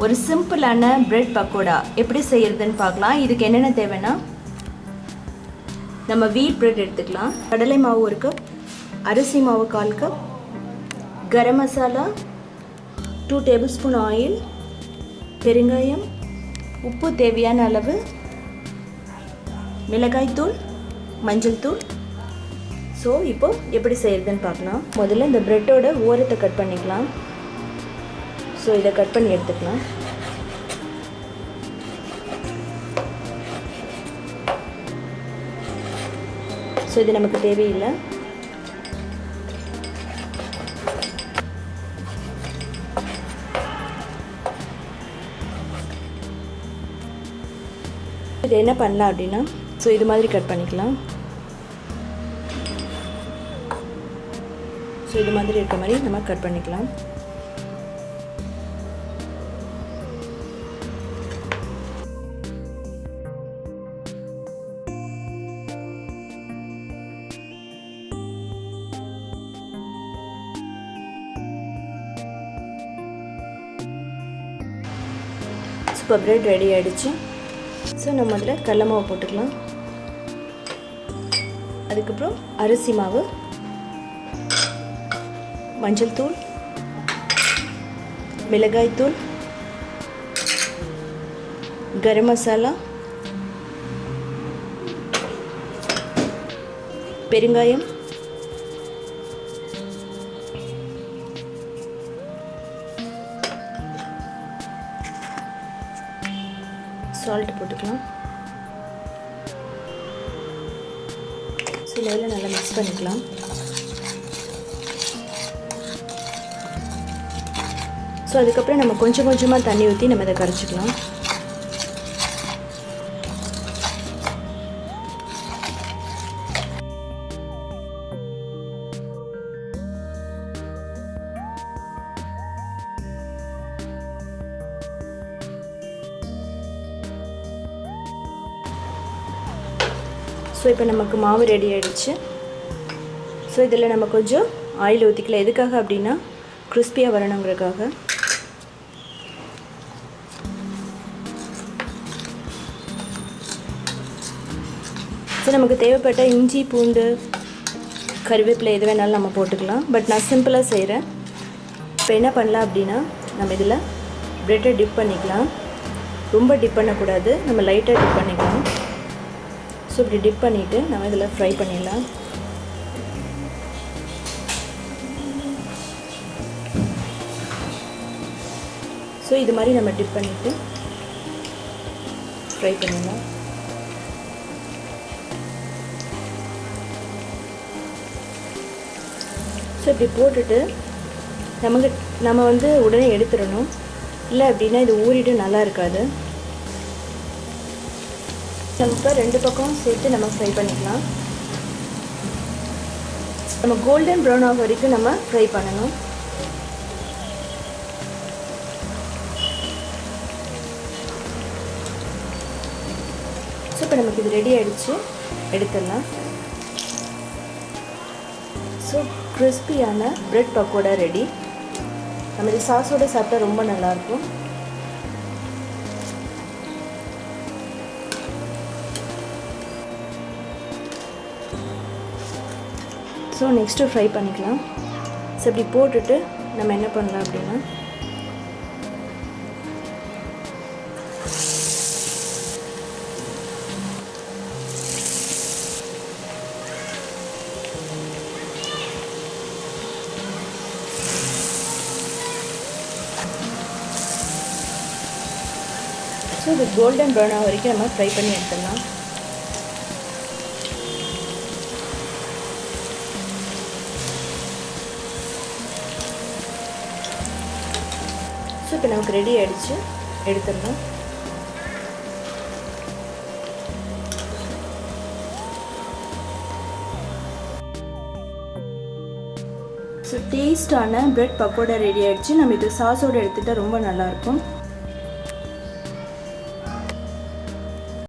ஒரு சிம்பிளான பிரெட் பக்கோடா எப்படி செய்யறதுன்னு பார்க்கலாம். இதுக்கு என்னென்ன தேவைன்னா, நம்ம வீட் பிரெட் எடுத்துக்கலாம், கடலை மாவு 1 கப், அரிசி மாவு 1/4 cup, garam masala 2 tablespoon oil, பெருங்காயம், உப்பு தேவையான அளவு, மிளகாய் தூள், மஞ்சள் தூள். ஸோ இப்போ எப்படி செய்யறதுன்னு பார்க்கலாம். முதல்ல இந்த பிரெட்டோட ஓரத்தை கட் பண்ணிக்கலாம். ஸோ இதை கட் பண்ணி எடுத்துக்கலாம். ஸோ இது நமக்கு தேவையில்லை. இது என்ன பண்ணலாம் அப்படின்னா, ஸோ இது மாதிரி கட் பண்ணிக்கலாம். ஸோ இது மாதிரி இருக்க மாதிரி நம்ம கட் பண்ணிக்கலாம். இப்போ பிரெட் ரெடி ஆகிடுச்சு. ஸோ நம்ம அதில் கடலை மாவு போட்டுக்கலாம். அதுக்கப்புறம் அரிசி மாவு, மஞ்சள் தூள், மிளகாய் தூள், கரம் மசாலா, பெருங்காயம், சால்ட் போட்டுக்கலாம். ஸோ இதில் நல்லா மிக்ஸ் பண்ணிக்கலாம். ஸோ அதுக்கப்புறம் நம்ம கொஞ்சம் கொஞ்சமாக தண்ணி ஊற்றி நம்ம இதை கரைச்சிக்கலாம். ஸோ இப்போ நமக்கு மாவு ரெடி ஆகிடுச்சு. ஸோ இதில் நம்ம கொஞ்சம் ஆயில் ஊற்றிக்கலாம். எதுக்காக அப்படின்னா, கிறிஸ்பியாக வரணுங்கிறதுக்காக. ஸோ நமக்கு தேவைப்பட்ட இஞ்சி, பூண்டு, கருவேப்பிலை எது வேணாலும் நம்ம போட்டுக்கலாம். பட் நான் சிம்பிளாக செய்கிறேன். இப்போ என்ன பண்ணலாம் அப்படின்னா, நம்ம இதில் ப்ரெட்டை டிப் பண்ணிக்கலாம். ரொம்ப டிப் பண்ணக்கூடாது, நம்ம லைட்டாக டிப் பண்ணிக்கலாம். ஸோ இப்படி டிப் பண்ணிவிட்டு நம்ம இதில் ஃப்ரை பண்ணிடலாம். ஸோ இது மாதிரி நம்ம டிப் பண்ணிவிட்டு ஃப்ரை பண்ணிடலாம். ஸோ இப்படி போட்டுட்டு நம்ம வந்து உடனே எடுத்துடணும். இல்லை அப்படின்னா இது ஊறிட்டு நல்லா இருக்காது. நம்ம இப்போ 2 பக்கம் சேர்த்து நம்ம ஃப்ரை பண்ணிக்கலாம். நம்ம கோல்டன் ப்ரௌன் ஆக வரைக்கும் நம்ம ஃப்ரை பண்ணணும். ஸோ இப்போ நமக்கு இது ரெடி ஆகிடுச்சு, எடுத்துடலாம். ஸோ கிறிஸ்பியான பிரெட் பக்கோடா ரெடி. நம்ம இது சாஸோடு சாப்பிட்டா ரொம்ப நல்லாயிருக்கும். ஸோ நெக்ஸ்ட்டு ஃப்ரை பண்ணிக்கலாம். ஸோ இப்படி போட்டுட்டு நம்ம என்ன பண்ணலாம் அப்படின்னா, ஸோ இது கோல்டன் ப்ரௌன் ஆக வரைக்கும் நம்ம ஃப்ரை பண்ணி எடுத்துடலாம். ஸோ இப்போ நமக்கு ரெடி ஆகிடுச்சு, எடுத்துடலாம். ஸோ டேஸ்டான பிரெட் பக்கோடா ரெடி ஆகிடுச்சு. நம்ம இது சாஸோடு எடுத்துகிட்டா ரொம்ப நல்லாயிருக்கும்.